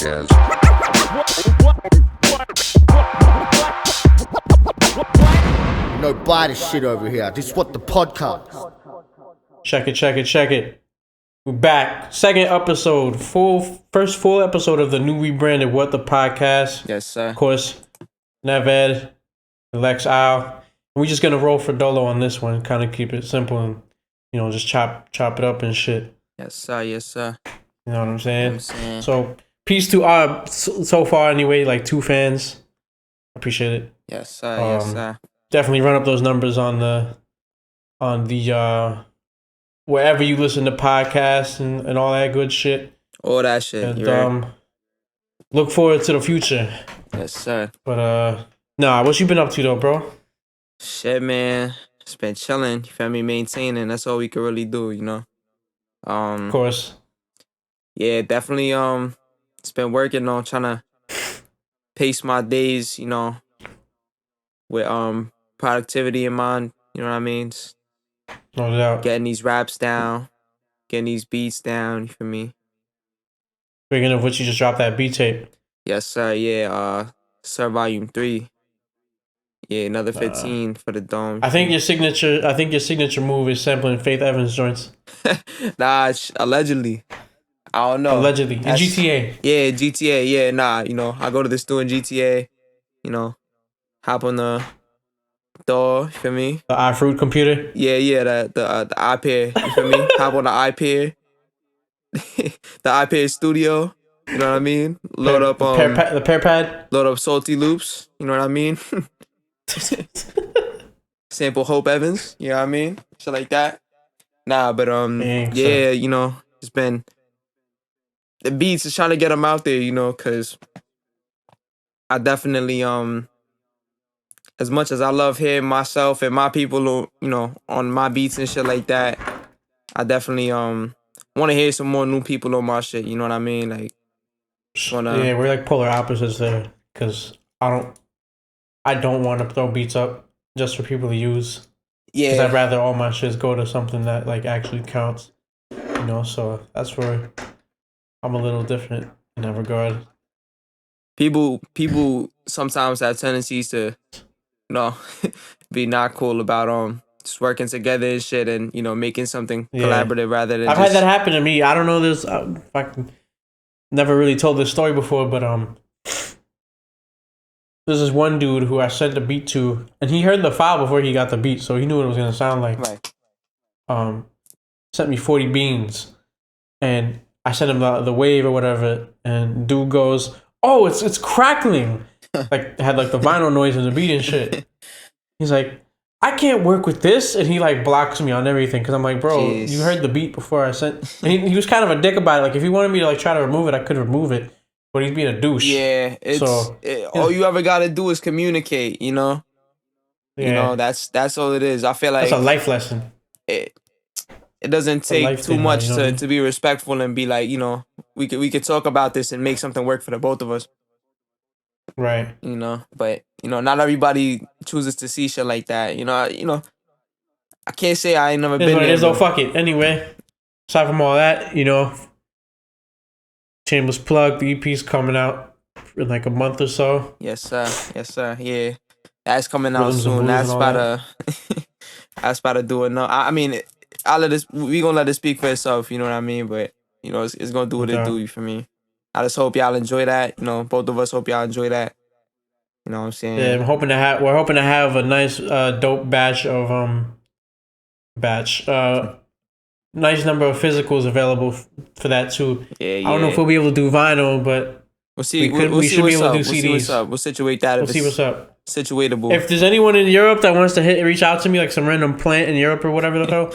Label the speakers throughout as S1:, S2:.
S1: podcast.
S2: No, buy this shit over here. This is what the podcast.
S3: Check it. We're back. Second episode. First full episode of the new rebranded Whut the podcast.
S4: Yes, sir.
S3: Of course, NevEd and Lex Isle. We're just gonna roll for Dolo on this one. Kind of keep it simple and, just chop it up and shit.
S4: Yes, sir. Yes, sir.
S3: You know what I'm saying? So peace to so far anyway, like 2 fans. Appreciate it.
S4: Yes, sir. Yes, sir.
S3: Definitely run up those numbers on the wherever you listen to podcasts and all that good shit.
S4: All that shit.
S3: And look forward to the future.
S4: Yes, sir.
S3: But what you been up to though, bro?
S4: Shit, man. Just been chilling. You feel me? Maintaining. That's all we can really do,
S3: Of course.
S4: Yeah, definitely. It's been working on trying to pace my days, with productivity in mind. You know what I mean?
S3: No doubt.
S4: Getting these raps down, getting these beats down. You feel me?
S3: Speaking of which, you just dropped that beat tape.
S4: Yes, sir. Yeah. Sir, Volume 3. Yeah, another 15 for the dome.
S3: I think your signature move is sampling Faith Evans joints.
S4: Nah, allegedly. I don't know.
S3: Allegedly. In GTA.
S4: Yeah, GTA. Yeah, nah. I go to the store in GTA. Hop on the door. You feel me?
S3: The iFruit computer.
S4: Yeah. The iPad. You feel me? Hop on the iPad. The iPad Studio. You know what I mean? Load up
S3: the pair pad.
S4: Load up Salty Loops. You know what I mean? Sample Hope Evans. You know what I mean? Shit like that. Nah, but it's been the beats is trying to get them out there, because I definitely as much as I love hearing myself and my people, on my beats and shit like that, I definitely want to hear some more new people on my shit. You know what I mean? Like,
S3: yeah, we're like polar opposites there, because I don't want to throw beats up just for people to use. Yeah, because I'd rather all my shits go to something that like actually counts. So that's where I'm a little different in that regard.
S4: People sometimes have tendencies to, be not cool about just working together and shit, and making something collaborative rather than.
S3: I've had that happen to me. I don't know this. I never really told this story before, but there's this one dude who I sent the beat to, and he heard the file before he got the beat, so he knew what it was gonna sound like. Right. Sent me 40 beans, and I sent him the wave or whatever, and dude goes, "Oh, it's crackling," like had like the vinyl noise in the beat and shit. He's like, "I can't work with this," and he like blocks me on everything because I'm like, "Bro, Jeez. You heard the beat before I sent." And he was kind of a dick about it. Like if he wanted me to like try to remove it, I could remove it, but he's being a douche.
S4: Yeah, all you ever gotta do is communicate. Yeah. That's all it is. I feel like
S3: that's a life lesson.
S4: It doesn't take too much to be respectful and be like, we could talk about this and make something work for the both of us.
S3: Right.
S4: But not everybody chooses to see shit like that. I can't say I ain't never been there.
S3: It is though. Fuck it. Anyway, aside from all that, Chambers plug. The EP's coming out in like a month or so.
S4: Yes, sir. Yeah, that's coming out soon. That's about to do it. No, I mean, we gonna let it speak for itself. You know what I mean? But it's gonna do what it do. You for me? I just hope y'all enjoy that. Both of us hope y'all enjoy that. You know what I'm saying?
S3: Yeah, we're hoping to have a nice, dope batch of nice number of physicals available for that too. Yeah. I don't know if we'll be able to do vinyl, but
S4: we'll see.
S3: We should be able to do CDs.
S4: We'll see what's up. We'll situate that.
S3: We'll see what's up.
S4: Situatable.
S3: If there's anyone in Europe that wants to reach out to me, like some random plant in Europe or whatever the hell,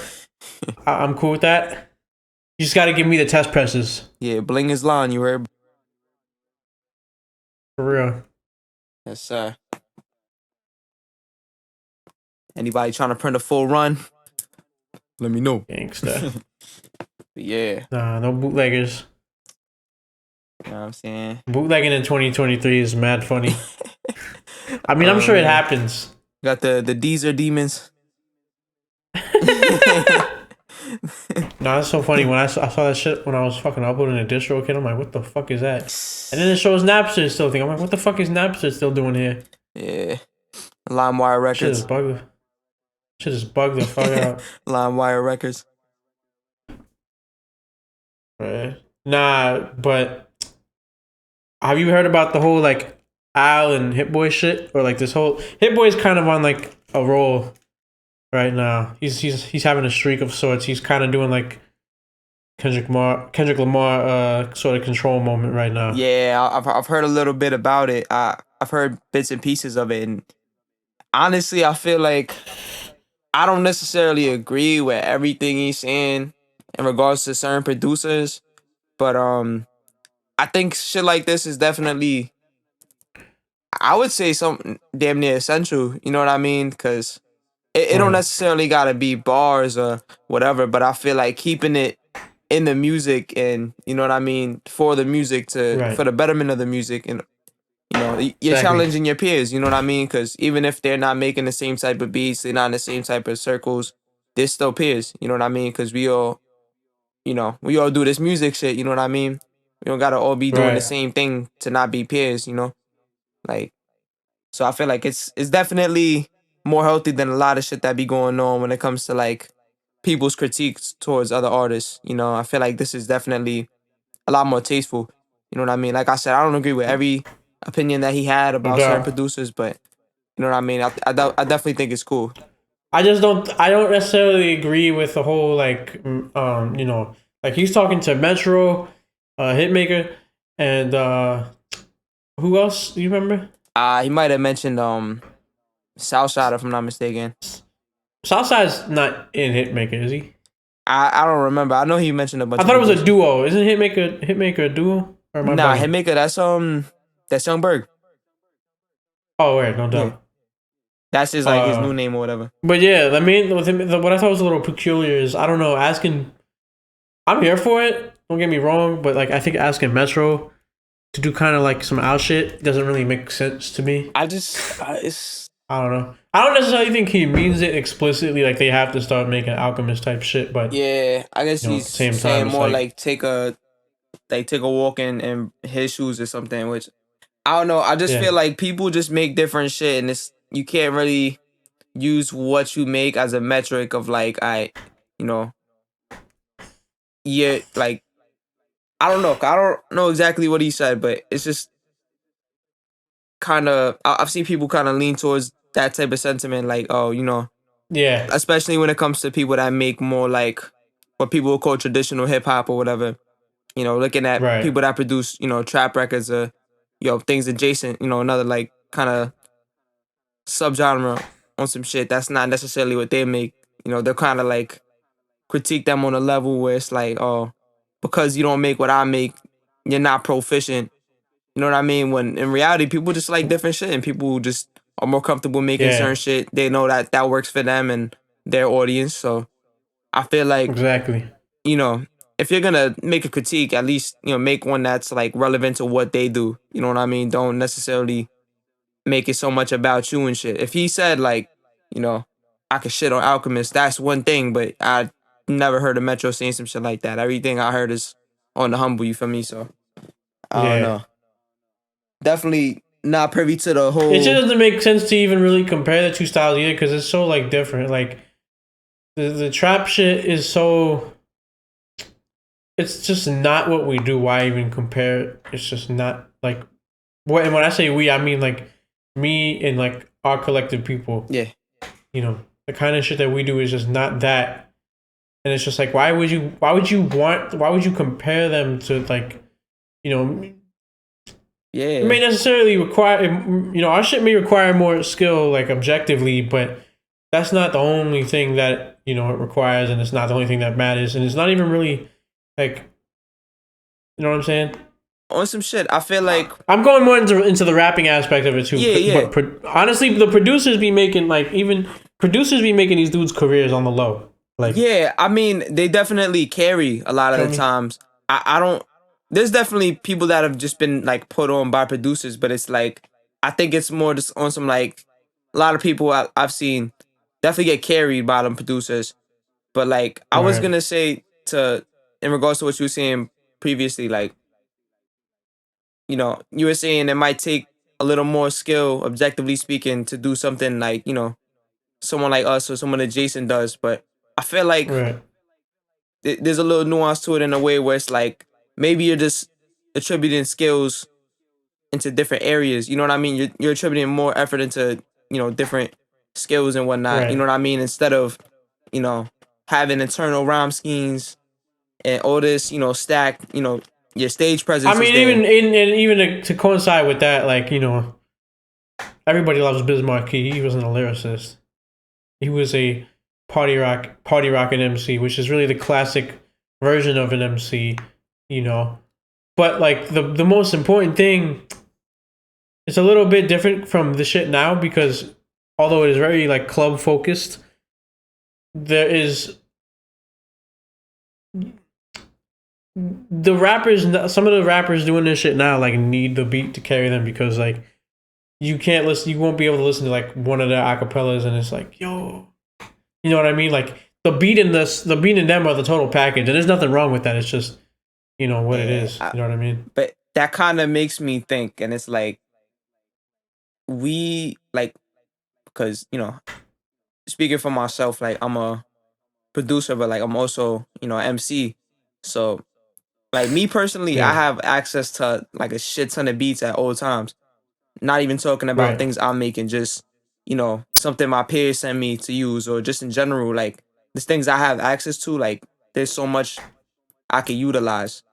S3: I'm cool with that. You just got to give me the test presses.
S4: Yeah, bling is line. You heard?
S3: For real.
S4: Yes, sir. Anybody trying to print a full run? Let me know.
S3: Gangsta.
S4: Yeah.
S3: Nah, no bootleggers.
S4: You know what I'm saying?
S3: Bootlegging in 2023 is mad funny. I mean, I'm sure it happens.
S4: Got the Deezer demons.
S3: No, that's so funny. When I saw that shit when I was fucking uploading a distro kit, I'm like, what the fuck is that? And then it shows Napster still thing. I'm like, what the fuck is Napster still doing here?
S4: Yeah. LimeWire Records.
S3: Shit just bugged the fuck out.
S4: LimeWire Records.
S3: Right. Nah, but have you heard about the whole like Isle and Hit Boy shit? Or like this whole Hit Boy's kind of on like a roll right now. He's having a streak of sorts. He's kind of doing like Kendrick Lamar sort of control moment right now.
S4: Yeah, I've heard a little bit about it. I've heard bits and pieces of it, and honestly, I feel like I don't necessarily agree with everything he's saying in regards to certain producers, but I think shit like this is definitely, I would say, something damn near essential. You know what I mean? Because it don't necessarily gotta be bars or whatever, but I feel like keeping it in the music, and you know what I mean, for the music for the betterment of the music, and you know, you're challenging your peers. You know what I mean? Because even if they're not making the same type of beats, they're not in the same type of circles, they're still peers. You know what I mean? Because we all do this music shit. You know what I mean? We don't gotta all be doing the same thing to not be peers. You know, like, so I feel like it's definitely more healthy than a lot of shit that be going on when it comes to like people's critiques towards other artists. You know, I feel like this is definitely a lot more tasteful. You know what I mean? Like I said, I don't agree with every opinion that he had about certain producers, but you know what I mean? I definitely think it's cool.
S3: I don't necessarily agree with the whole like you know, like he's talking to Metro, Hitmaker, and who else do you remember?
S4: He might have mentioned Southside, if I'm not mistaken.
S3: Southside's not in Hitmaker, is he?
S4: I don't remember. I know he mentioned a bunch.
S3: I thought it was a duo. Isn't Hitmaker a duo? Or am I
S4: nah,
S3: bugging?
S4: Hitmaker, that's Young Berg.
S3: Oh, wait, no doubt.
S4: Yeah. That's his like his new name or whatever.
S3: But yeah, I mean, with him, what I thought was a little peculiar is, I don't know, I'm here for it. Don't get me wrong, but like I think asking Metro to do kind of like some out shit doesn't really make sense to me.
S4: I
S3: don't know. I don't necessarily think he means it explicitly, like they have to start making Alchemist type shit, but
S4: yeah, I guess he's saying more like take a walk in his shoes or something, which I don't know. I just feel like people just make different shit, and you can't really use what you make as a metric of like, like I don't know exactly what he said, but it's just kind of, I've seen people kind of lean towards that type of sentiment, like, oh, especially when it comes to people that make more like what people would call traditional hip hop or whatever, looking at people that produce, trap records or, things adjacent, another like kind of subgenre on some shit that's not necessarily what they make. They're kind of like critique them on a level where it's like, oh, because you don't make what I make, you're not proficient. You know what I mean? When in reality, people just like different shit, and people just are more comfortable making certain shit. They know that works for them and their audience. So I feel like, if you're gonna make a critique, at least make one that's like relevant to what they do. You know what I mean? Don't necessarily make it so much about you and shit. If he said like, I could shit on Alchemist, that's one thing, but I never heard of Metro saying some shit like that. Everything I heard is on the humble, you feel me? So I don't know. Definitely not privy to the whole.
S3: It just doesn't make sense to even really compare the two styles either, because it's so like different. Like the trap shit is so. It's just not what we do. Why even compare it? It's just not like. And when I say we, I mean like me and like our collective people.
S4: Yeah.
S3: The kind of shit that we do is just not that. And it's just like, why would you compare them to like, it may necessarily require, our shit may require more skill, like objectively, but that's not the only thing that, it requires, and it's not the only thing that matters, and it's not even really like, you know what I'm saying?
S4: On some shit, I feel like
S3: I'm going more into the rapping aspect of it too.
S4: Yeah.
S3: But honestly, the producers be making these dudes' careers on the low. Like,
S4: yeah, I mean, they definitely carry a lot of the times. I don't. There's definitely people that have just been like put on by producers, but it's like I think it's more just on some like a lot of people I've seen definitely get carried by them producers. But like I was
S3: Right.
S4: gonna say in regards to what you were saying previously, like, you know, you were saying it might take a little more skill, objectively speaking, to do something like, you know, someone like us or someone adjacent does. But I feel like
S3: Right.
S4: there's a little nuance to it in a way where it's like maybe you're just attributing skills into different areas. You know what I mean? You're attributing more effort into, you know, different skills and whatnot. You know
S3: Right.
S4: what I mean? Instead of, you know, having internal rhyme schemes and all this, you know, stack, you know, your stage
S3: I
S4: presence is
S3: mean,
S4: there.
S3: even to coincide with that, like, you know, everybody loves Biz Markie. He wasn't a lyricist. He was a party rocking MC, which is really the classic version of an MC, you know. But like the most important thing, it's a little bit different from the shit now because although it is very like club focused, there is some of the rappers doing this shit now like need the beat to carry them because like you won't be able to listen to like one of their acapellas and it's like, yo, you know what I mean? Like the beat and them are the total package, and there's nothing wrong with that. It's just, you know what it is. You know what I mean?
S4: But that kind of makes me think, and it's like we like, because, you know, speaking for myself, like I'm a producer, but like I'm also, you know, MC. So like me personally, I
S3: Yeah.
S4: have access to like a shit ton of beats at all times. Not even talking about
S3: Right.
S4: things I'm making, just, you know, something my peers send me to use, or just in general, like there's things I have access to. Like there's so much I could utilize,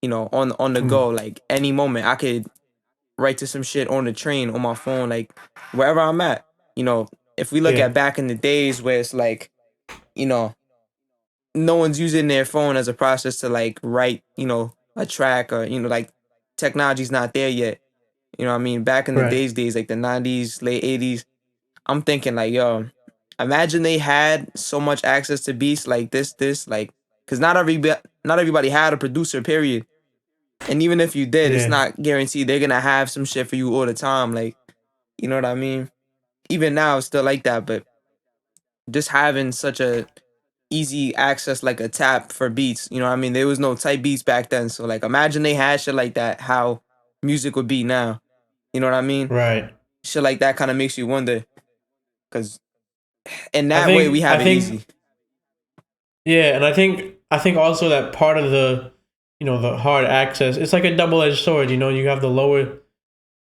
S4: you know, on the go. Like any moment I could write to some shit on the train, on my phone, like wherever I'm at. You know, if we look
S3: Yeah.
S4: at back in the days where it's like, you know, no one's using their phone as a process to like write, you know, a track, or, you know, like technology's not there yet. You know what I mean? Back in the
S3: Right.
S4: days, like the 90s, late 80s, I'm thinking like, yo, imagine they had so much access to beats like like, because not everybody had a producer, period. And even if you did, it's
S3: Yeah.
S4: not guaranteed they're gonna have some shit for you all the time. Like, you know what I mean? Even now, it's still like that, but just having such a easy access, like a tap for beats. You know what I mean? There was no type beats back then. So like imagine they had shit like that, how music would be now. You know what I mean?
S3: Right.
S4: Shit like that kind of makes you wonder. Cause in that way we
S3: I
S4: have it
S3: think
S4: easy.
S3: yeah, and I think also that part of the, you know, the hard access, it's like a double edged sword. You know, you have the lower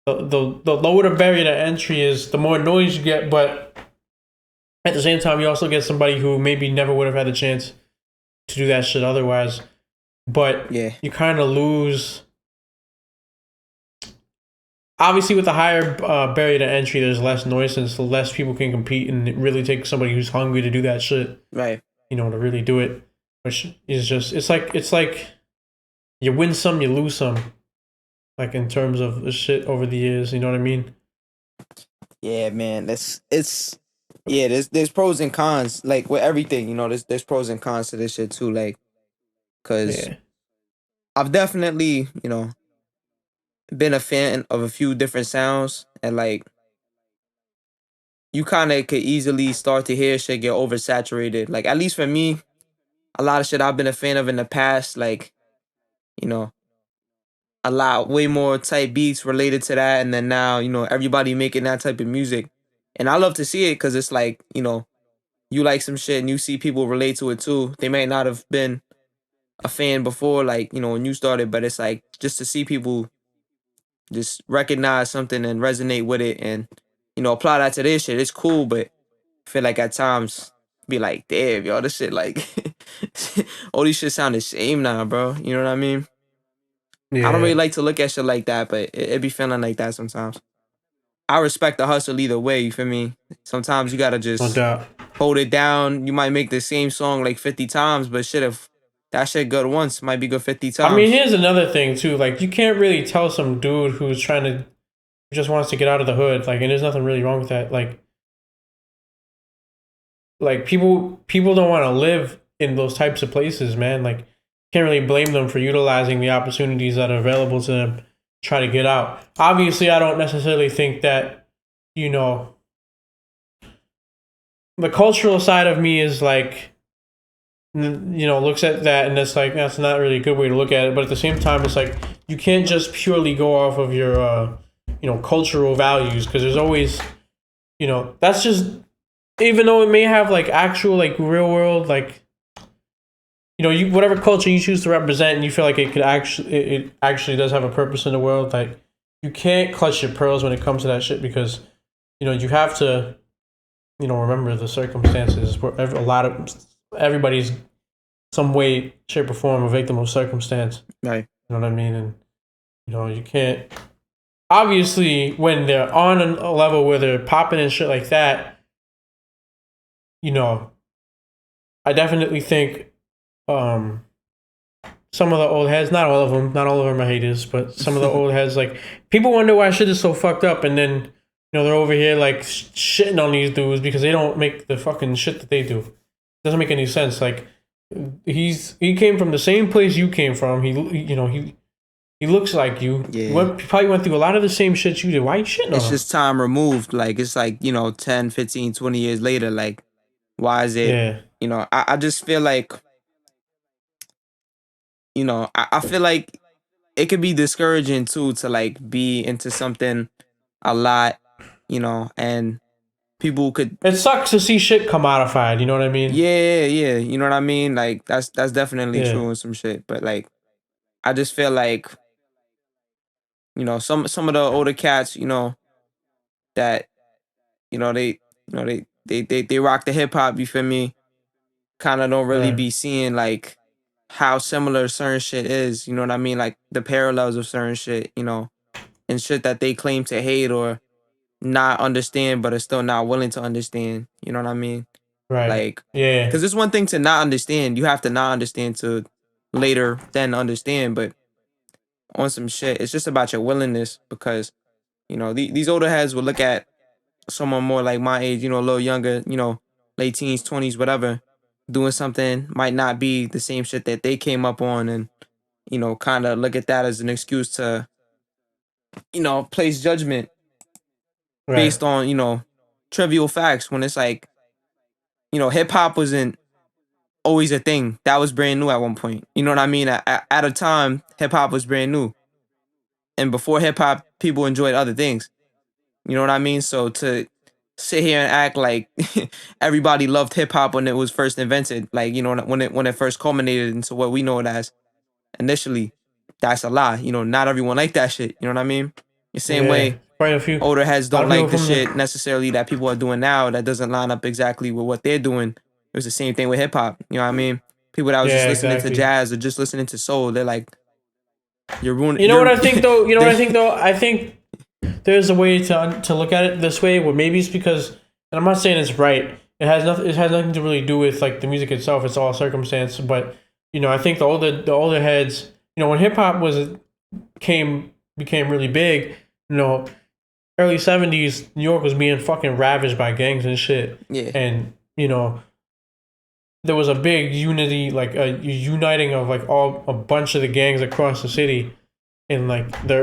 S3: the barrier to entry is, the more noise you get, but at the same time you also get somebody who maybe never would have had the chance to do that shit otherwise. But
S4: Yeah.
S3: you kind of lose. Obviously, with the higher barrier to entry, there's less noise, and so less people can compete, and it really takes somebody who's hungry to do that shit.
S4: Right.
S3: You know, to really do it, which is just it's like you win some, you lose some. Like in terms of the shit over the years, you know what I mean?
S4: Yeah, man. There's pros and cons. Like with everything, you know, there's pros and cons to this shit too. Like, cause
S3: Yeah.
S4: I've definitely, you know, been a fan of a few different sounds, and like you kind of could easily start to hear shit get oversaturated. Like at least for me, a lot of shit I've been a fan of in the past, like, you know, a lot way more type beats related to that, and then now, you know, everybody making that type of music, and I love to see it because it's like, you know, you like some shit and you see people relate to it too. They may not have been a fan before, like, you know, when you started, but it's like just to see people just recognize something and resonate with it, and, you know, apply that to their shit. It's cool, but I feel like at times be like, damn, yo, this shit like all these shit sound the same now, bro. You know what I mean? I don't really
S3: Yeah.
S4: like to look at shit like that, but it be feeling like that sometimes. I respect the hustle either way, you feel me? Sometimes you gotta
S3: No
S4: just
S3: doubt.
S4: hold it down. You might make the same song like 50 times, but shit, if that shit good once, might be good 50
S3: I mean,
S4: times.
S3: here's another thing too. Like, you can't really tell some dude who's trying to, who just wants to get out of the hood. Like, and there's nothing really wrong with that. Like people don't want to live in those types of places, man. Like, can't really blame them for utilizing the opportunities that are available to them. Try to get out. Obviously, I don't necessarily think that, you know, the cultural side of me is like, looks at that and it's like that's not really a good way to look at it. But at the same time, it's like you can't just purely go off of your cultural values, because there's always that's just, even though it may have like actual like real world like you whatever culture you choose to represent, and you feel like it actually does have a purpose in the world, like you can't clutch your pearls when it comes to that shit, because you have to remember the circumstances where everybody's some way, shape, or form a victim of circumstance.
S4: Right.
S3: You know what I mean? And you can't, obviously when they're on a level where they're popping and shit like that, I definitely think some of the old heads, not all of them are haters, but some of the old heads, like, people wonder why shit is so fucked up, and then they're over here like shitting on these dudes because they don't make the fucking shit that they do. It doesn't make any sense. Like, he came from the same place you came from. He looks like you.
S4: Yeah.
S3: He probably went through a lot of the same shit you did. Why you shitting on him?
S4: It's just time removed. Like, it's like 10, 15, 20 years later. Like, why is it? Yeah. I just feel like I feel like it could be discouraging too to like be into something a lot, and people could.
S3: It sucks to see shit commodified. You know what I mean?
S4: Yeah. You know what I mean? Like that's definitely true and some shit. But like, I just feel like some of the older cats, that they rock the hip hop. You feel me? Kind of don't really be seeing like how similar certain shit is, you know what I mean? Like the parallels of certain shit, and shit that they claim to hate or not understand, but are still not willing to understand. You know what I mean?
S3: Right.
S4: Like,
S3: yeah.
S4: Because it's one thing to not understand. You have to not understand to later then understand. But on some shit, it's just about your willingness, because, these older heads will look at someone more like my age, a little younger, late teens, 20s, whatever, doing something might not be the same shit that they came up on, and kind of look at that as an excuse to place judgment based on trivial facts, when it's like hip hop wasn't always a thing. That was brand new at one point, you know what I mean? At a time, hip hop was brand new, and before hip hop, people enjoyed other things, you know what I mean? So to sit here and act like everybody loved hip hop when it was first invented, like when it first culminated into what we know it as initially, that's a lie. Not everyone liked that shit. You know what I mean? The same way older heads don't like the shit necessarily that people are doing now that doesn't line up exactly with what they're doing. It was the same thing with hip hop. You know what I mean? People that was just listening to jazz or just listening to soul, they're like, you're ruining.
S3: You know what I think though? I think there's a way to look at it this way, where maybe it's because, and I'm not saying it's right. It has nothing to really do with like the music itself. It's all circumstance. But I think the older heads, when hip hop became really big, early 70s, New York was being fucking ravaged by gangs and shit.
S4: Yeah.
S3: And there was a big unity, like a uniting of like a bunch of the gangs across the city in like the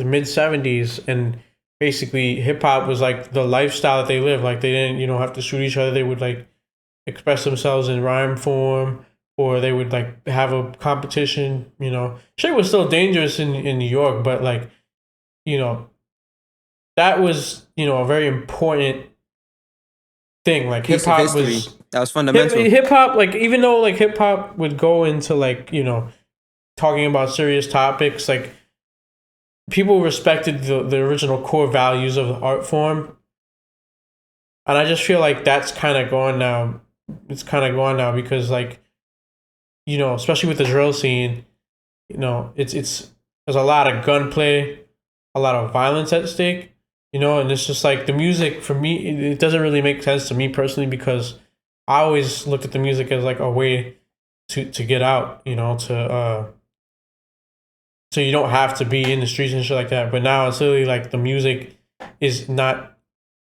S3: mid 70s, and basically hip hop was like the lifestyle that they lived. Like they didn't have to shoot each other. They would like express themselves in rhyme form, or they would like have a competition. Shit was still dangerous in New York, but like that was a very important thing. Like hip hop
S4: that was fundamental.
S3: Hip hop, like, even though like hip hop would go into like talking about serious topics, like people respected the original core values of the art form, and I just feel like that's kind of gone now. It's kind of gone now because like especially with the drill scene, it's there's a lot of gunplay, a lot of violence at stake, and it's just like the music for me, it doesn't really make sense to me personally, because I always looked at the music as like a way to get out, so you don't have to be in the streets and shit like that. But now it's literally like the music is not,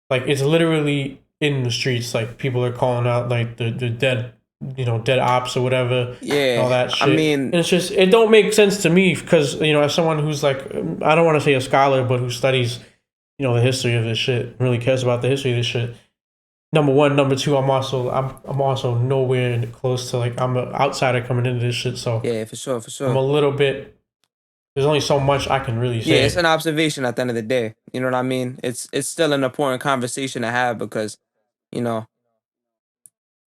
S3: like, it's literally in the streets. Like people are calling out like the dead, dead ops or whatever.
S4: Yeah,
S3: all that shit.
S4: I mean,
S3: and it's just, it don't make sense to me because as someone who's like, I don't want to say a scholar, but who studies the history of this shit, really cares about the history of this shit. number one, number two, I'm also nowhere close to like I'm an outsider coming into this shit. So
S4: yeah, for sure, for sure.
S3: I'm a little bit. There's only so much I can really say.
S4: Yeah, it's an observation at the end of the day. You know what I mean? It's still an important conversation to have because, you know,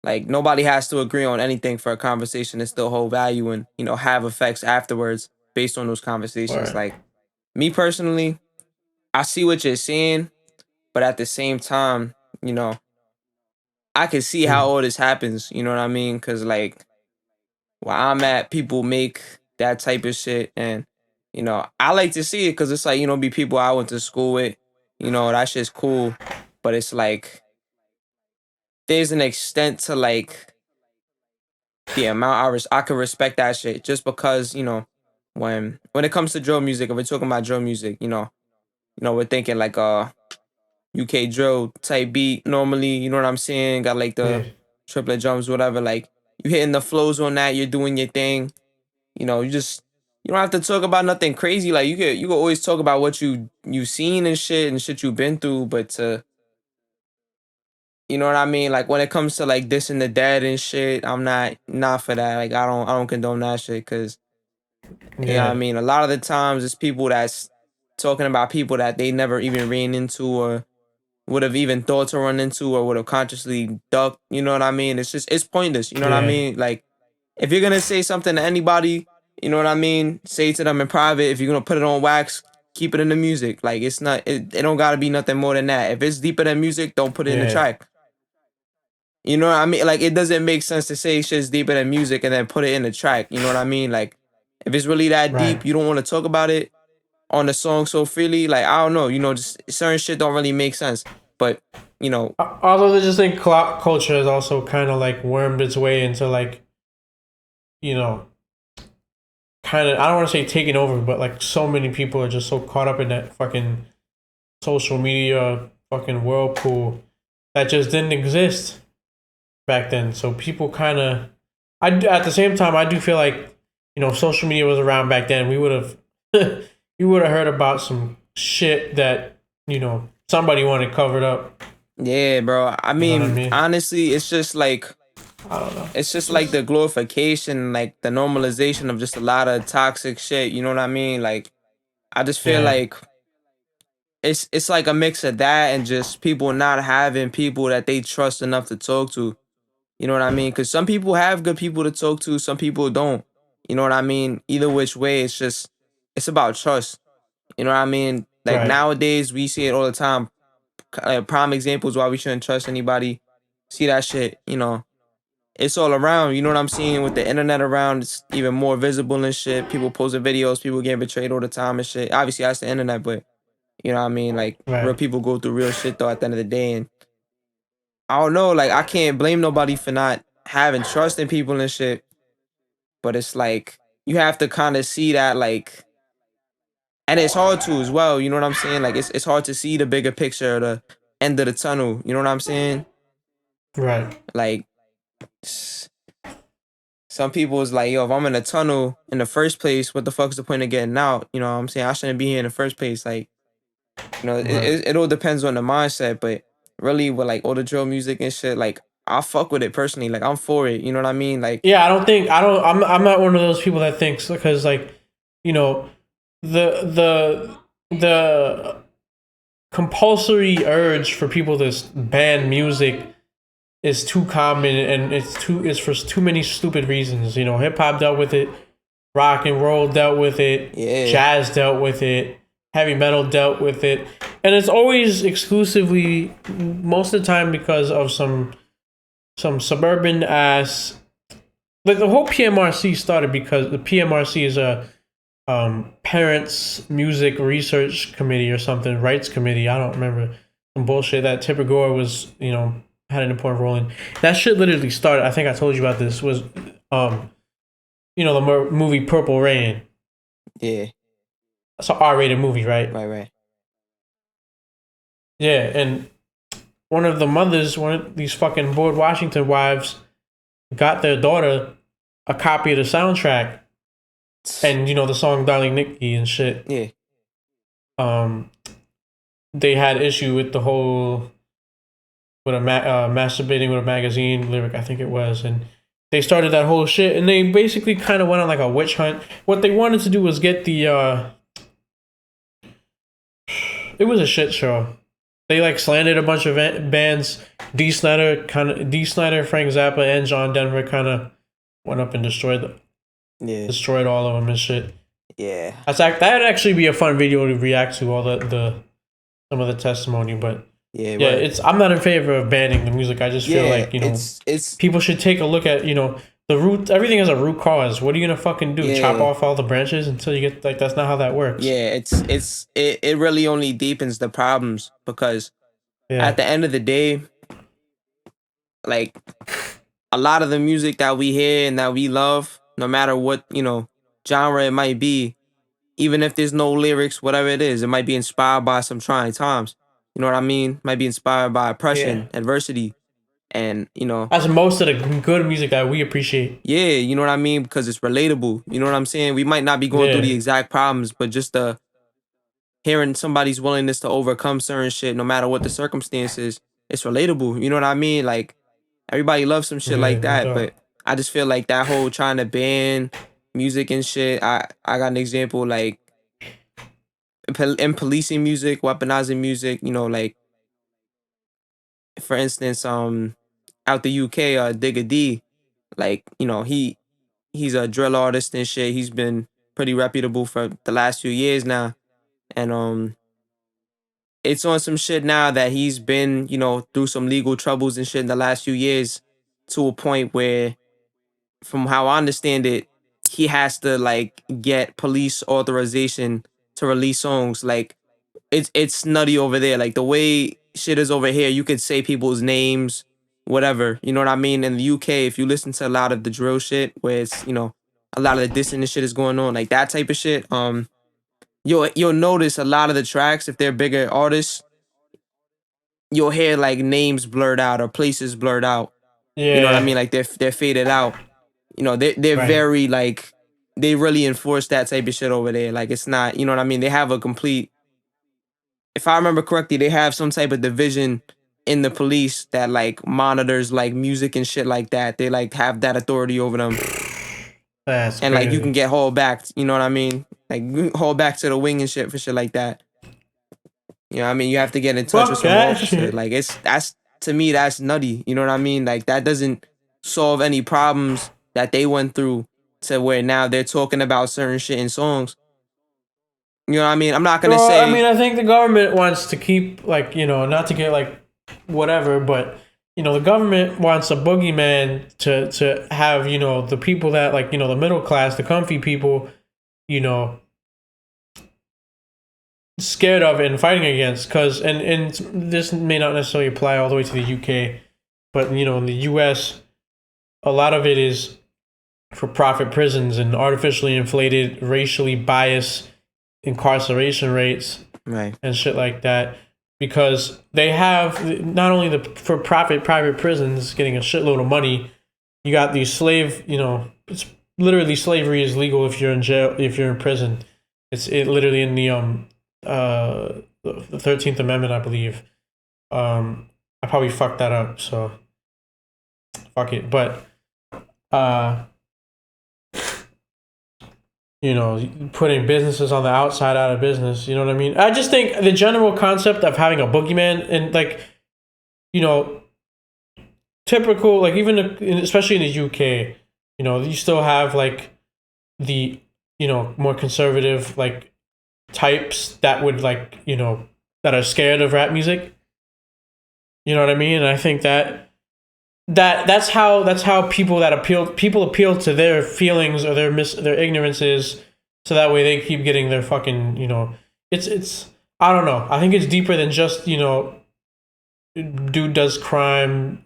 S4: like nobody has to agree on anything for a conversation to still hold value and, you know, have effects afterwards based on those conversations.
S3: Right.
S4: Like me personally, I see what you're saying, but at the same time, you know, I can see how all this happens. You know what I mean? Because like where I'm at, people make that type of shit, and you know, I like to see it because it's like, you know, be people I went to school with. You know, that shit's cool, but it's like there's an extent to like the amount I could respect that shit just because, you know, when it comes to drill music, if we're talking about drill music, you know, we're thinking like UK drill type beat normally, you know what I'm saying? Got like the triplet drums, whatever. Like you hitting the flows on that, you're doing your thing. You know, you don't have to talk about nothing crazy. Like you could always talk about what you've seen and shit you've been through, but you know what I mean? Like when it comes to like dissing the dead and shit, I'm not for that. Like I don't condone that shit because you know what I mean? A lot of the times it's people that's talking about people that they never even ran into or would have even thought to run into or would have consciously ducked, you know what I mean? It's pointless, you know what I mean? Like if you're gonna say something to anybody, you know what I mean, say it to them in private. If you're gonna put it on wax, keep it in the music. Like it don't gotta be nothing more than that. If it's deeper than music, don't put it in the track. You know what I mean? Like it doesn't make sense to say shit's deeper than music and then put it in the track. You know what I mean? Like if it's really that deep, you don't want to talk about it on the song so freely. Like I don't know, you know, just certain shit don't really make sense. But you know,
S3: although I just think clout culture has also kind of like wormed its way into like, you know, kind of, I don't want to say taking over, but like so many people are just so caught up in that fucking social media fucking whirlpool that just didn't exist back then. So people kind of, at the same time, I do feel like, you know, social media was around back then. We would have, you would have heard about some shit that, you know, somebody wanted covered up.
S4: Yeah, bro. I mean, honestly, it's just like,
S3: I don't know.
S4: It's just like the glorification, like the normalization of just a lot of toxic shit. You know what I mean? Like, I just feel like it's like a mix of that and just people not having people that they trust enough to talk to. You know what I mean? Because some people have good people to talk to, some people don't. You know what I mean? Either which way, it's about trust. You know what I mean? Like nowadays, we see it all the time. Prime examples why we shouldn't trust anybody. See that shit, you know. It's all around, you know what I'm seeing with the internet around. It's even more visible and shit. People posting videos, people getting betrayed all the time and shit. Obviously, that's the internet, but you know what I mean? Like, real people go through real shit though at the end of the day. And I don't know, like, I can't blame nobody for not having trust in people and shit. But it's like, you have to kind of see that, like, and it's hard to as well, you know what I'm saying? Like, it's hard to see the bigger picture, the end of the tunnel, you know what I'm saying?
S3: Right.
S4: Like, some people is like, yo, if I'm in a tunnel in the first place, what the fuck's the point of getting out? You know what I'm saying? I shouldn't be here in the first place. Like, you know, it all depends on the mindset. But really, with like all the drill music and shit, like, I fuck with it personally. Like, I'm for it. You know what I mean? Like,
S3: yeah, I'm not one of those people that thinks because like, you know, the compulsory urge for people to ban music is too common and it's for too many stupid reasons. You know, hip hop dealt with it, rock and roll dealt with it, jazz dealt with it, heavy metal dealt with it, and it's always exclusively most of the time because of some suburban ass. Like the whole PMRC started because the PMRC is a parents music research committee or something, rights committee. I don't remember some bullshit that Tipper Gore was, you know, had an important role in. That shit literally started. I think I told you about this. Was you know, the movie Purple Rain.
S4: Yeah,
S3: it's an R-rated movie, right?
S4: Right.
S3: Yeah, and one of the mothers, one of these fucking bored Washington wives, got their daughter a copy of the soundtrack, and you know the song "Darling Nikki" and shit.
S4: Yeah.
S3: They had issue with the whole with a masturbating with a magazine lyric, I think it was, and they started that whole shit, and they basically kind of went on like a witch hunt. What they wanted to do was get the it was a shit show. They like slandered a bunch of bands. D. Snyder, Frank Zappa, and John Denver kind of went up and destroyed them. Yeah, destroyed all of them and shit.
S4: Yeah,
S3: that'd actually be a fun video to react to, all the some of the testimony. But yeah, I'm not in favor of banning the music. I just feel like it's people should take a look at the root. Everything has a root cause. What are you gonna fucking do? Yeah. Chop off all the branches until you get like? That's not how that works.
S4: Yeah, it really only deepens the problems because at the end of the day, like a lot of the music that we hear and that we love, no matter what genre it might be, even if there's no lyrics, whatever it is, it might be inspired by some trying times. You know what I mean? Might be inspired by oppression, adversity. And,
S3: that's most of the good music that we appreciate.
S4: Yeah, you know what I mean? Because it's relatable. You know what I'm saying? We might not be going through the exact problems, but just hearing somebody's willingness to overcome certain shit, no matter what the circumstances, it's relatable. You know what I mean? Like, everybody loves some shit like that. But I just feel like that whole trying to ban music and shit, I got an example, like, in policing music, weaponizing music, like, for instance, out the UK, Digga D, like, he's a drill artist and shit. He's been pretty reputable for the last few years now. And it's on some shit now that he's been, through some legal troubles and shit in the last few years, to a point where, from how I understand it, he has to like get police authorization to release songs. Like, it's nutty over there. Like, the way shit is over here, you could say people's names, whatever. You know what I mean? In the UK, if you listen to a lot of the drill shit, where it's a lot of the dissing and shit is going on, like that type of shit. You'll notice a lot of the tracks, if they're bigger artists, you'll hear like names blurred out or places blurred out. Yeah. You know what I mean? Like they're faded out. They're very like, they really enforce that type of shit over there. Like, it's not, you know what I mean? They have a complete, if I remember correctly, they have some type of division in the police that like monitors like music and shit like that. They like have that authority over them.
S3: That's
S4: and
S3: crazy.
S4: Like, you can get hauled back, you know what I mean? Like, hauled back to the wing and shit for shit like that. You know what I mean? You have to get in touch with some officer. Like, to me, that's nutty. You know what I mean? Like, that doesn't solve any problems that they went through to where now they're talking about certain shit in songs. You know what I mean? I'm not gonna say.
S3: I mean, I think the government wants to keep, like, not to get like whatever, but the government wants a boogeyman to have, the people that, like, the middle class, the comfy people, scared of and fighting against. Because and this may not necessarily apply all the way to the UK, but in the US, a lot of it is for profit prisons and artificially inflated, racially biased incarceration rates, and shit like that, because they have not only the for profit private prisons getting a shitload of money. You got these slave, it's literally, slavery is legal if you're in jail, if you're in prison. It's literally in the 13th Amendment, I believe. I probably fucked that up, so fuck it. But putting businesses on the outside out of business, you know what I mean? I just think the general concept of having a boogeyman, and like, typical, like, even especially in the UK, you still have like the, more conservative like types that would like, that are scared of rap music. You know what I mean? And I think that's how people appeal to their feelings or their ignorances, so that way they keep getting their fucking, it's I don't know. I think it's deeper than just, dude does crime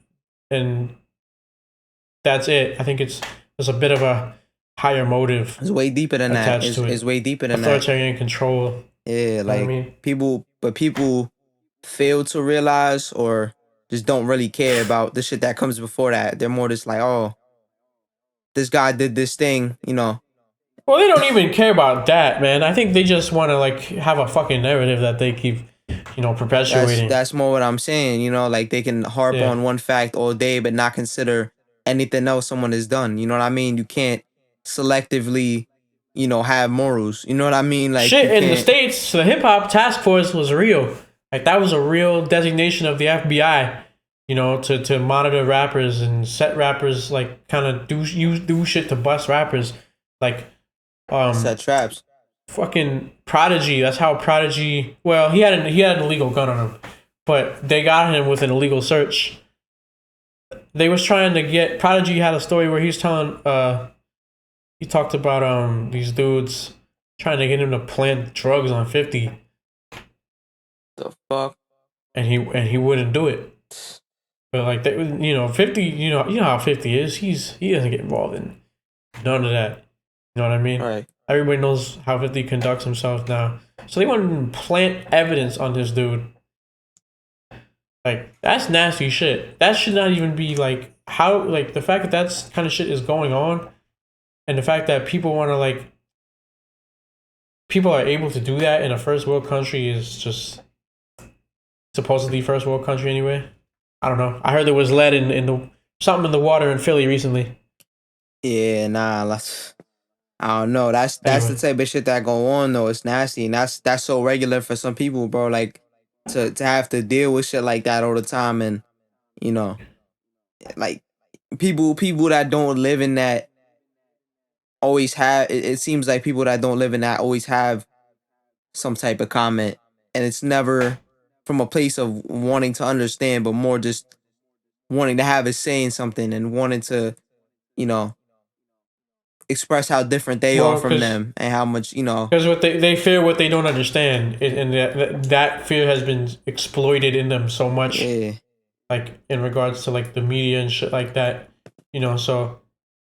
S3: and that's it. I think there's a bit of a higher motive.
S4: It's way deeper than that. It's way deeper than that.
S3: Authoritarian control.
S4: Yeah, like, people fail to realize or just don't really care about the shit that comes before that. They're more just like, oh, this guy did this thing, Well,
S3: they don't even care about that, man. I think they just want to like have a fucking narrative that they keep, perpetuating.
S4: That's more what I'm saying. Like they can harp on one fact all day, but not consider anything else someone has done. You know what I mean? You can't selectively, have morals. You know what I mean? Like
S3: shit in the States, the hip hop task force was real. Like that was a real designation of the FBI. To monitor rappers and set rappers, like kind of do shit to bust rappers, like
S4: set traps.
S3: Fucking Prodigy. That's how Prodigy. Well, he had an illegal gun on him, but they got him with an illegal search. They was trying to get Prodigy had a story where he's telling he talked about these dudes trying to get him to plant drugs on 50.
S4: The fuck?
S3: And he wouldn't do it. But like that, 50. You know how 50 is. He doesn't get involved in none of that. You know what I mean?
S4: Right.
S3: Everybody knows how 50 conducts himself now. So they want to plant evidence on this dude. Like, that's nasty shit. That should not even be like how, like, the fact that that's kind of shit is going on, and the fact that people want to, like, people are able to do that in a first world country is just supposedly first world country anyway. I don't know. I heard there was lead in something in the water in Philly recently.
S4: Yeah, nah, I don't know. That's the type of shit that go on though. It's nasty, and that's so regular for some people, bro. Like to have to deal with shit like that all the time, and like people that don't live in that always have. It seems like people that don't live in that always have some type of comment, and it's never from a place of wanting to understand, but more just wanting to have it saying something and wanting to, express how different they are from them and how much,
S3: because what they fear what they don't understand, and that fear has been exploited in them so much, like in regards to like the media and shit like that, so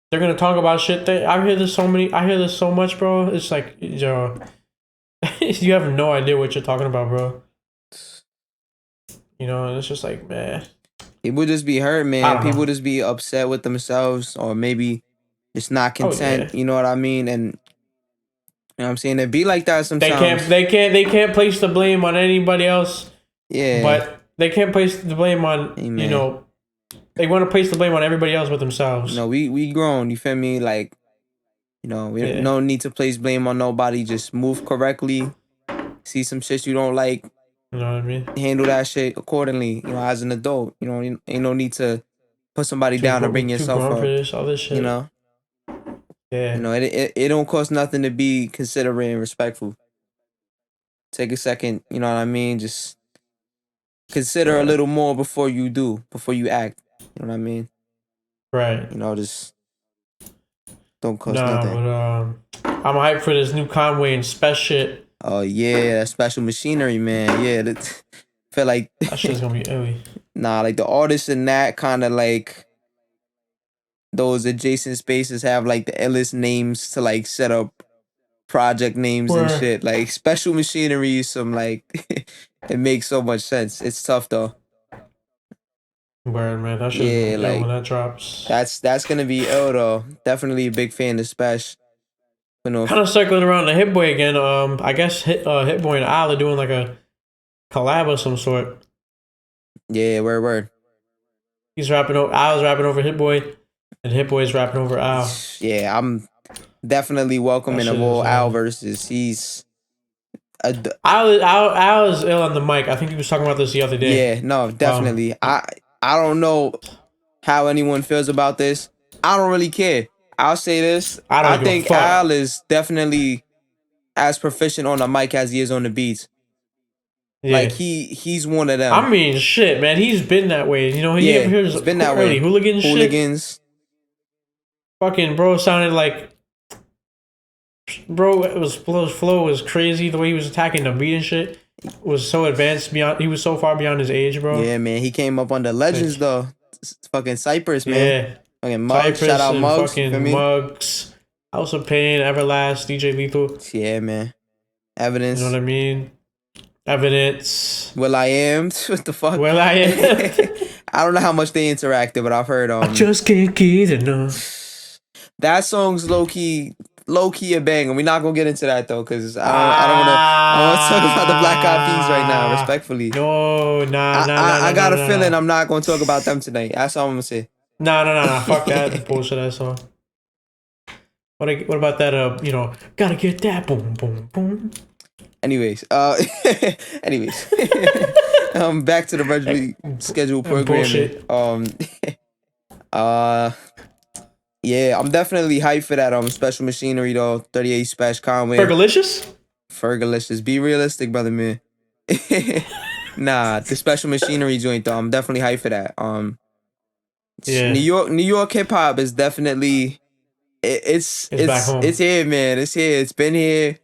S3: they're gonna talk about shit. I hear this so much, bro. It's like, you have no idea what you're talking about, bro. And it's just like, man,
S4: people just be hurt, man. People just be upset with themselves, or maybe just not content. You know what I mean? And you know what I'm saying? It be like that sometimes.
S3: They can't place the blame on anybody else.
S4: Yeah.
S3: But they can't place the blame on, they want to place the blame on everybody else but themselves.
S4: We grown, you feel me? Like, we no need to place blame on nobody. Just move correctly. See some shit you don't like.
S3: You know what I mean?
S4: Handle that shit accordingly, as an adult. Ain't no need to put somebody down or bring yourself up.
S3: All this shit.
S4: Yeah. It don't cost nothing to be considerate and respectful. Take a second, you know what I mean? Just consider a little more before you act. You know what I mean?
S3: Right.
S4: Just don't cost nothing.
S3: But I'm hyped for this new Conway and Spec shit.
S4: Oh yeah, that Special Machinery, man. Yeah, feel like
S3: that shit's gonna be early.
S4: Nah, like the artists in that kind of like those adjacent spaces have like the illest names to like set up project names and shit. Like Special Machinery, some like it makes so much sense. It's tough though.
S3: Word, man. That shit's gonna be ill when that drops.
S4: That's gonna be ill though. Definitely a big fan of Special.
S3: Kind of circling around the Hit Boy again. I guess Hit Boy and Isle are doing like a collab of some sort.
S4: Yeah, word.
S3: He's rapping over. Isle's rapping over Hit Boy, and Hit Boy's rapping over Isle.
S4: Yeah, I'm definitely welcoming a whole Isle versus. He's
S3: Isle is ill on the mic. I think he was talking about this the other day.
S4: Yeah, no, definitely. I don't know how anyone feels about this. I don't really care. I'll say this. I think Isle is definitely as proficient on the mic as he is on the beats. Yeah. Like he's one of them.
S3: I mean, shit, man. He's been that way. He's
S4: been that way.
S3: Hooligans. Fucking bro sounded like, bro. His flow was crazy. The way he was attacking the beat and shit was so advanced beyond. He was so far beyond his age, bro.
S4: Yeah, man. He came up on the legends though. Fucking Cypress, man.
S3: Yeah.
S4: Fucking Muggs, shout out Muggs.
S3: Fucking Muggs, House of Pain, Everlast, DJ Lethal.
S4: Yeah, man. Evidence.
S3: You know what I mean? Evidence.
S4: Will I Am. What the fuck?
S3: Will I Am.
S4: I don't know how much they interacted, but I've heard
S3: I just can't get enough.
S4: That song's low key low key a banger. We're not gonna get into that though, cause I don't wanna talk about the Black Eyed Peas right now. Respectfully,
S3: no,
S4: I got a feeling I'm not gonna talk about them tonight. That's all I'm gonna say.
S3: No. Fuck that bullshit ass song. What about that? Gotta get that boom, boom, boom.
S4: Anyways, back to the regularly scheduled programming. Yeah, I'm definitely hyped for that. Special Machinery though. 38 Special Conway. Fergalicious. Be realistic, brother man. Nah, the Special Machinery joint though. I'm definitely hyped for that.
S3: Yeah.
S4: New York hip hop is definitely it's here, man. It's here. It's been here.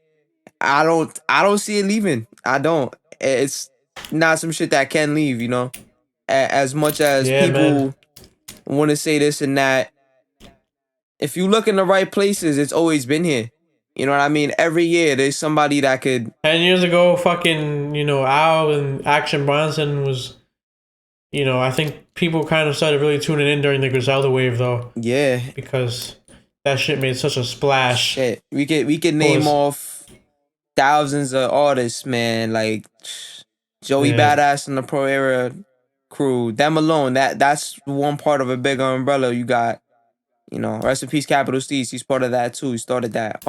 S4: I don't see it leaving. I don't. It's not some shit that can leave, you know. As much as people want to say this and that, if you look in the right places, it's always been here. You know what I mean? Every year there's somebody that could.
S3: 10 years ago, fucking, Al and Action Bronson was, I think people kind of started really tuning in during the Griselda wave though.
S4: Yeah.
S3: Because that shit made such a splash.
S4: Shit. We could name off thousands of artists, man. Like Joey Badass and the Pro Era crew. Them alone. That's one part of a bigger umbrella. You got, rest in peace, Capital Steez. He's part of that too. He started that.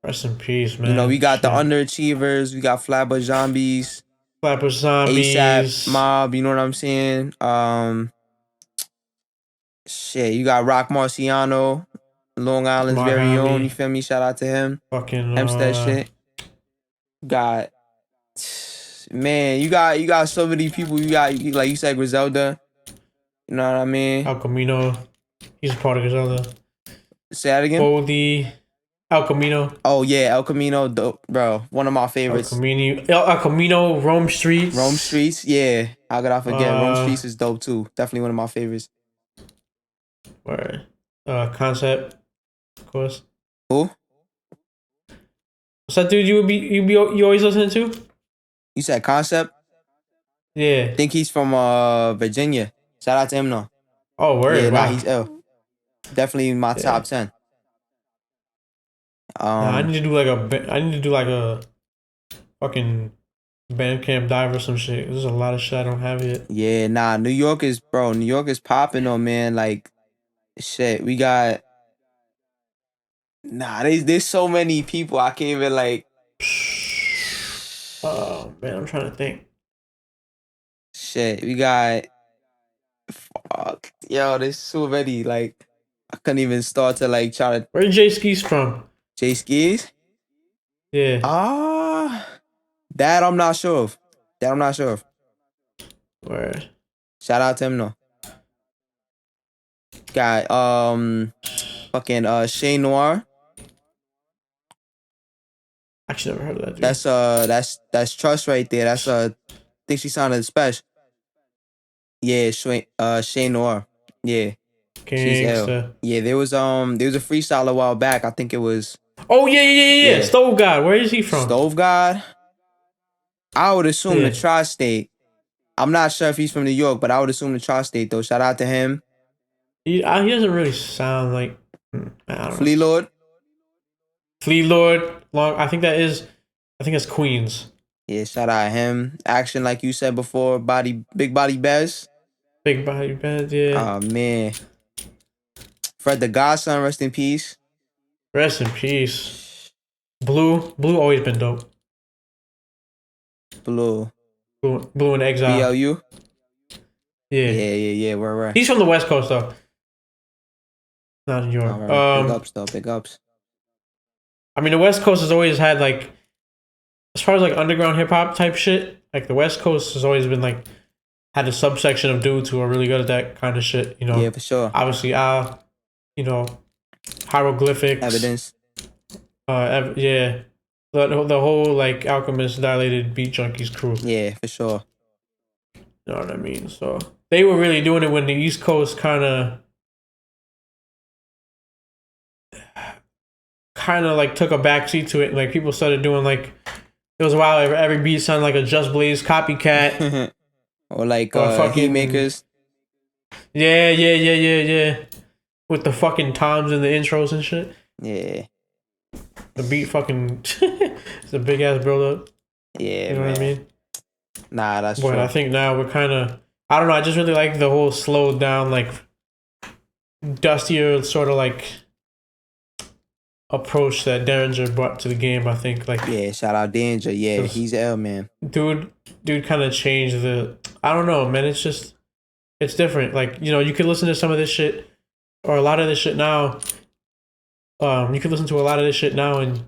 S3: Rest in peace, man.
S4: We got the Underachievers. We got Flatbush Zombies. ASAP Mob. You know what I'm saying? Shit. You got Rock Marciano, Long Island's very own. You feel me? Shout out to him.
S3: Fucking
S4: Hempstead shit. Got. Man, you got so many people. You got, like you said, Griselda. You know what I mean?
S3: El Camino. He's a part of Griselda.
S4: Say that again?
S3: Boldy. El Camino.
S4: Oh, yeah. El Camino, dope, bro. One of my favorites.
S3: El Camino, Rome Streets.
S4: Rome Streets, yeah. How could I forget? Rome Streets is dope, too. Definitely one of my favorites.
S3: Word. Concept, of course.
S4: Who?
S3: What's that dude you always listening to?
S4: You said Concept?
S3: Yeah.
S4: I think he's from Virginia. Shout out to him, though.
S3: Oh, word.
S4: Yeah,
S3: wow.
S4: nah, he's ill. Definitely in my top 10.
S3: I need to do like a fucking Bandcamp dive or some shit. There's a lot of shit I don't have yet.
S4: Yeah, nah, New York is popping though, man. Like, shit, we got. Nah, there's so many people I can't even like.
S3: Oh man, I'm trying to think.
S4: Shit, we got. Fuck, yo, there's so many. Like, I couldn't even start to like try to.
S3: Where's Jay Skis from?
S4: Jay Skis?
S3: Yeah.
S4: That I'm not sure of.
S3: Word.
S4: Shout out to him though. Got fucking Shane Noir.
S3: Actually never heard of that dude.
S4: That's Trust right there. That's I think she sounded special. Yeah, Shane Noir. Yeah. She's ill. Yeah, there was a freestyle a while back. I think it was.
S3: Oh yeah. Stove God. Where is he from?
S4: Stove God. I would assume the Tri-State. I'm not sure if he's from New York, but I would assume the Tri-State though. Shout out to him.
S3: He doesn't really sound like. I don't know.
S4: Flea Lord.
S3: I think it's Queens.
S4: Yeah, shout out him. Action, like you said before, Big Body Bez.
S3: Big Body Bez, yeah.
S4: Oh man. Fred the Godson, rest in peace.
S3: Rest in peace. Blue always been dope.
S4: Blue
S3: in Exile.
S4: BLU? Yeah. Where?
S3: He's from the West Coast though. Not New York.
S4: Right. Big ups.
S3: I mean, the West Coast has always had like, as far as like underground hip hop type shit, like the West Coast has always been like, had a subsection of dudes who are really good at that kind of shit, you know.
S4: Yeah, for sure.
S3: Obviously, hieroglyphics.
S4: Evidence.
S3: Yeah. The whole like Alchemist Dilated Beat Junkies crew.
S4: Yeah, for sure.
S3: You know what I mean? So they were really doing it when the East Coast kind of like took a backseat to it. Like people started doing like, it was a while every beat sounded like a Just Blaze copycat.
S4: or fucking Heatmakers.
S3: Yeah. With the fucking toms and the intros and shit.
S4: Yeah.
S3: the beat fucking it's a big ass build up.
S4: Yeah,
S3: you know what I mean.
S4: Nah, that's
S3: but
S4: true.
S3: I think now we're kind of, I don't know. I just really like the whole slowed down, like dustier sort of like approach that Derringer brought to the game. I think like
S4: yeah, shout out Danger. Yeah, he's L, man.
S3: Dude kind of changed the. I don't know, man. It's just it's different. Like you could listen to some of this shit or a lot of this shit now. You could listen to a lot of this shit now, and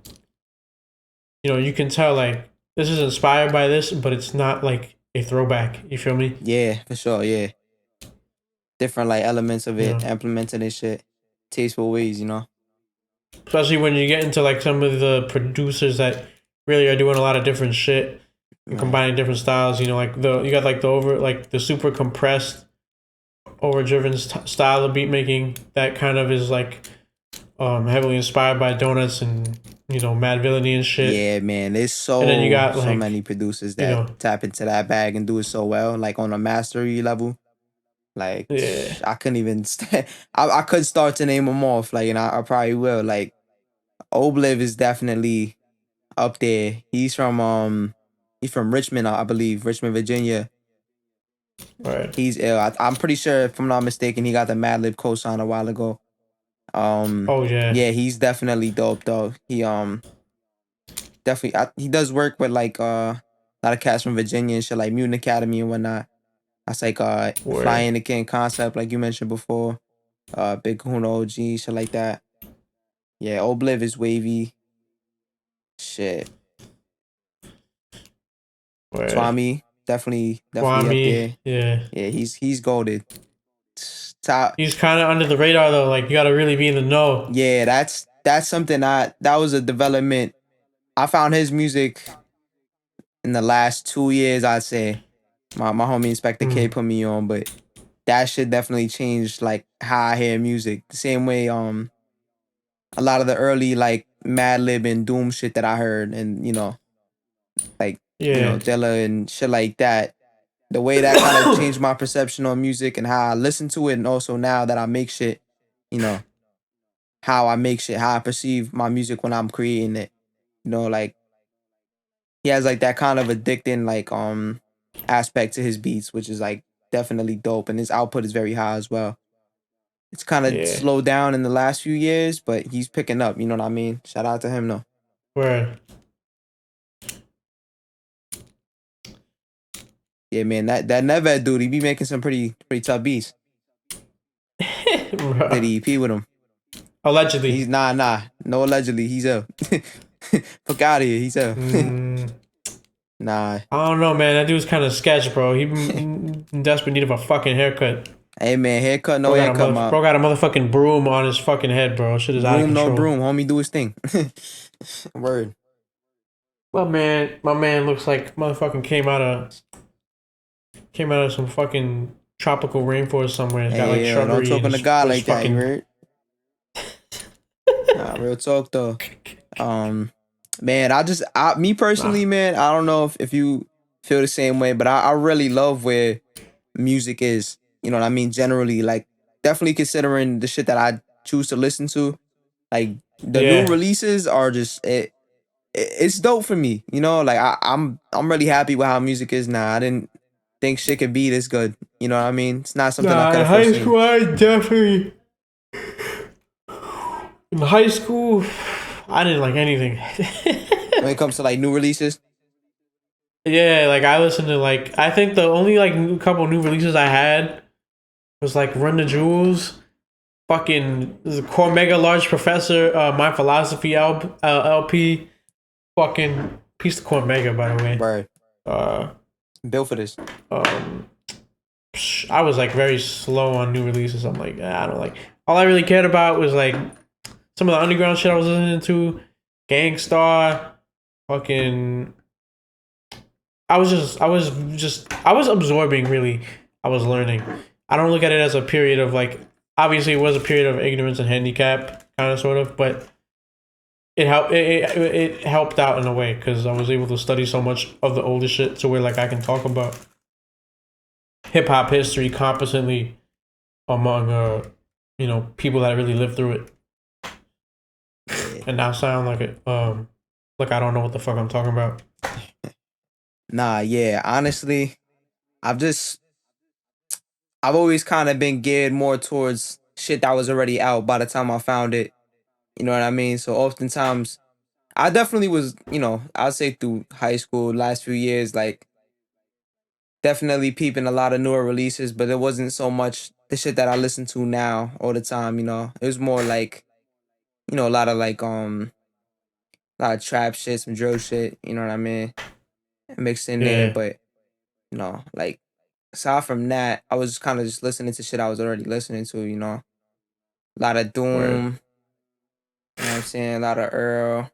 S3: you can tell like this is inspired by this, but it's not like a throwback. You feel me?
S4: Yeah, for sure. Yeah, different like elements of it implemented and shit, tasteful ways.
S3: Especially when you get into like some of the producers that really are doing a lot of different shit and combining different styles. Like you got like the super compressed, overdriven style of beat making that kind of is like heavily inspired by Donuts and Mad Villainy and shit.
S4: Yeah, man, there's so many producers that tap into that bag and do it so well, like on a mastery level. Like,
S3: yeah.
S4: I couldn't even I could start to name them off, like, and I probably will. Like, Obliv is definitely up there. He's from Richmond, I believe, Richmond, Virginia.
S3: Right.
S4: He's ill. I'm pretty sure, if I'm not mistaken, he got the Madlib cosign a while ago.
S3: Oh yeah.
S4: Yeah, he's definitely dope though. He definitely he does work with like a lot of cats from Virginia and shit, like Mutant Academy and whatnot. That's like Fly in the King concept, like you mentioned before. Big Kahuna OG, shit like that. Yeah, Obliv is wavy. Shit. Swami, definitely up there.
S3: Yeah.
S4: Yeah, he's goated.
S3: Top. He's kind of under the radar though. Like you got to really be in the know.
S4: Yeah, that's something that was a development. I found his music in the last 2 years, I'd say. My homie Inspector K put me on, but that shit definitely changed like how I hear music. The same way a lot of the early like Madlib and Doom shit that I heard, and like Dilla and shit like that. The way that kind of changed my perception on music and how I listen to it, and also now that I make shit, how I make shit, how I perceive my music when I'm creating it. Like he has like that kind of addicting like aspect to his beats, which is like definitely dope, and his output is very high as well. It's kind of slowed down in the last few years, but he's picking up, you know what I mean? Shout out to him though.
S3: Word.
S4: Yeah, man, that NevEd dude, he be making some pretty tough beats. Did he EP with him?
S3: Allegedly.
S4: He's no allegedly. He's up. Fuck out of here. He's up. Nah.
S3: I don't know, man. That dude's kind of sketch, bro. He in desperate need of a fucking haircut.
S4: Hey, man, haircut, no haircut, man.
S3: Bro got a motherfucking broom on his fucking head, bro. Shit is out of control.
S4: No broom, homie, do his thing. Word.
S3: My man looks like motherfucking came out of some fucking tropical rainforest somewhere. It's got like shrubbery.
S4: Don't talk on a guy like that, you heard? Nah, real talk though. Man, me personally, man, I don't know if you feel the same way, but I really love where music is. You know what I mean? Generally, like definitely considering the shit that I choose to listen to. Like the new releases are just it's dope for me. Like I'm really happy with how music is now. I didn't think shit could be this good. You know what I mean? It's not something I could have foreseen.
S3: In high school, I definitely. In high school, I didn't like anything.
S4: When it comes to like new releases?
S3: Yeah, like I listened to like, I think the only like couple new releases I had was like Run the Jewels, fucking the Core Mega Large Professor, My Philosophy LP, fucking piece of Core Mega, by the way.
S4: Right. Built for this.
S3: I was like very slow on new releases. I'm like, I don't like. All I really cared about was like some of the underground shit I was listening to, Gangstar, fucking. I was absorbing really. I was learning. I don't look at it as a period of like. Obviously, it was a period of ignorance and handicap, kind of sort of, but it helped. It helped out in a way because I was able to study so much of the older shit to where like I can talk about hip hop history competently among people that really lived through it. and not sound like it. Like I don't know what the fuck I'm talking about.
S4: Nah, yeah. Honestly, I've always kind of been geared more towards shit that was already out by the time I found it. You know what I mean? So oftentimes, I definitely was, I'd say through high school, last few years, like definitely peeping a lot of newer releases, but it wasn't so much the shit that I listen to now all the time. It was more like, a lot of like a lot of trap shit, some drill shit. You know what I mean? Mixed in there, but like aside from that, I was kind of just listening to shit I was already listening to. A lot of Doom.
S3: Word.
S4: You know what I'm saying? A lot of Earl.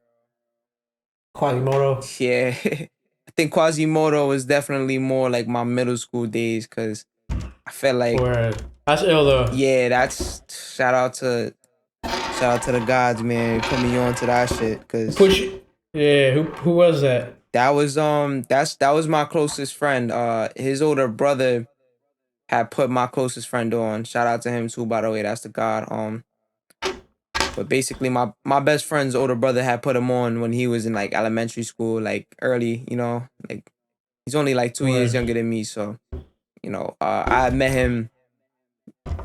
S3: Quasimodo.
S4: Yeah. I think Quasimodo was definitely more like my middle school days because I felt like
S3: that's ill though.
S4: Yeah, that's shout out to the gods, man. Put me on to that shit cause
S3: who was that?
S4: That was that was my closest friend. His older brother had put my closest friend on. Shout out to him too, by the way. That's the god. But basically my best friend's older brother had put him on when he was in like elementary school, like early, like he's only like 2 years younger than me, so I had met him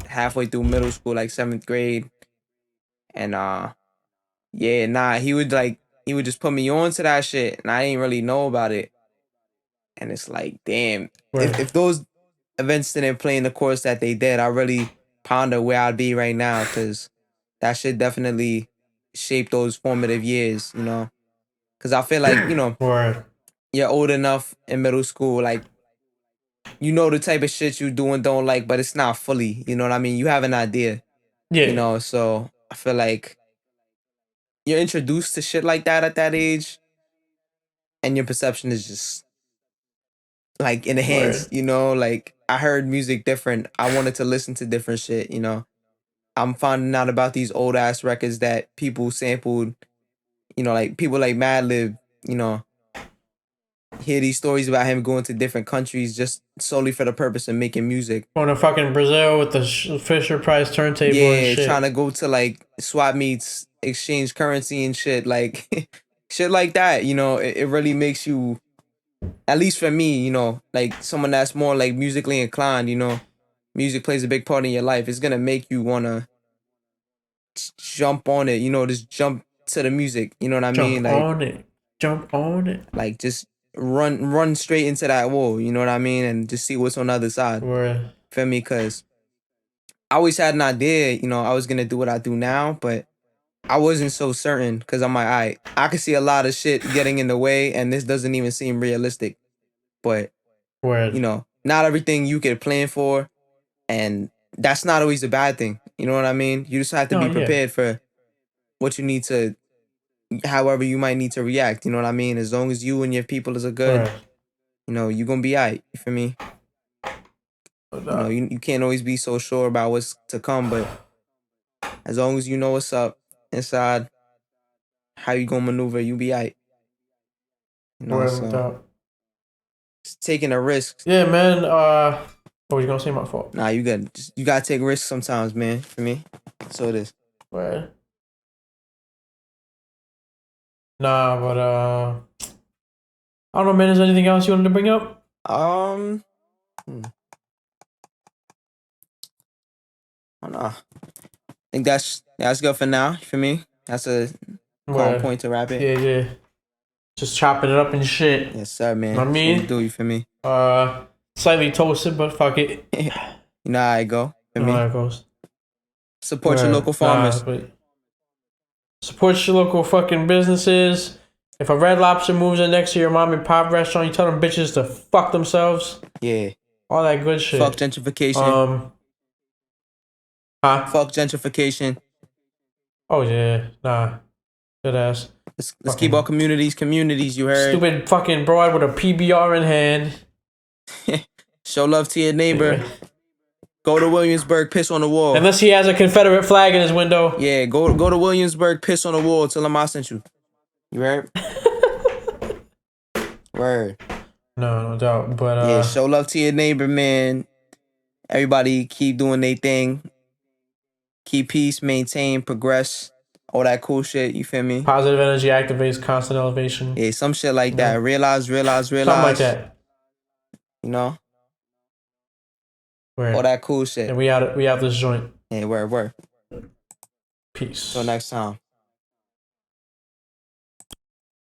S4: halfway through middle school, like 7th grade. And yeah, nah, he would just put me on to that shit and I didn't really know about it. And it's like, damn, if those events didn't play in the course that they did, I really ponder where I'd be right now, because that shit definitely shaped those formative years, because I feel like, you're old enough in middle school, like, the type of shit you do and don't like, but it's not fully, you know what I mean? You have an idea, so I feel like you're introduced to shit like that at that age, and your perception is just like in the hands, like I heard music different. I wanted to listen to different shit, I'm finding out about these old ass records that people sampled, like people like Madlib, hear these stories about him going to different countries just solely for the purpose of making music.
S3: Going to fucking Brazil with the Fisher Price turntable and shit.
S4: Trying to go to like swap meets, exchange currency and shit, like shit like that, it really makes you, at least for me, like someone that's more like musically inclined, music plays a big part in your life. It's gonna make you wanna jump on it, just jump to the music. You know what I mean? Like
S3: jump on it.
S4: Like just run straight into that wall. You know what I mean? And just see what's on the other side. Feel me? Cause I always had an idea, I was gonna do what I do now, but I wasn't so certain because I'm like, I could see a lot of shit getting in the way, and this doesn't even seem realistic. But not everything you could plan for, and that's not always a bad thing. You know what I mean? You just have to be prepared for what you need to, however you might need to react. You know what I mean? As long as you and your people is good, you're gonna be alright. You feel me? You can't always be so sure about what's to come, but as long as you know what's up inside, how you gonna maneuver, you be alright. So just taking a risk.
S3: Yeah, man. What was you gonna say? My fault.
S4: Nah, you good. You gotta take risks sometimes, man. For me, so it is.
S3: Right. Nah, but I don't know, man. Is there anything else you wanted to bring up?
S4: I don't know. I think that's good for now. For me, that's a calm point to wrap it.
S3: Yeah. Just chopping it up and shit.
S4: Yes, sir, man.
S3: I mean,
S4: what do you for me?
S3: Slightly toasted, but fuck it.
S4: You know how it go. For me,
S3: how it goes.
S4: Support your local farmers.
S3: Support your local fucking businesses. If a Red Lobster moves in next to your mom and pop restaurant, you tell them bitches to fuck themselves.
S4: Yeah.
S3: All that good shit.
S4: Fuck gentrification. Fuck gentrification.
S3: Oh yeah, nah. Good ass.
S4: Let's keep our communities, you heard?
S3: Stupid fucking broad with a PBR in hand.
S4: Show love to your neighbor. Go to Williamsburg, piss on the wall.
S3: Unless he has a Confederate flag in his window.
S4: Yeah, go to Williamsburg, piss on the wall, tell him I sent you. You heard? Word.
S3: No doubt. But
S4: yeah, show love to your neighbor, man. Everybody keep doing their thing. Keep peace, maintain, progress. all that cool shit. You feel me?
S3: Positive energy activates constant elevation.
S4: Yeah, some shit like that. Realize.
S3: Something like that.
S4: You know?
S3: Word.
S4: All that cool shit.
S3: And we out this joint.
S4: Yeah, word.
S3: Peace.
S4: Till next time.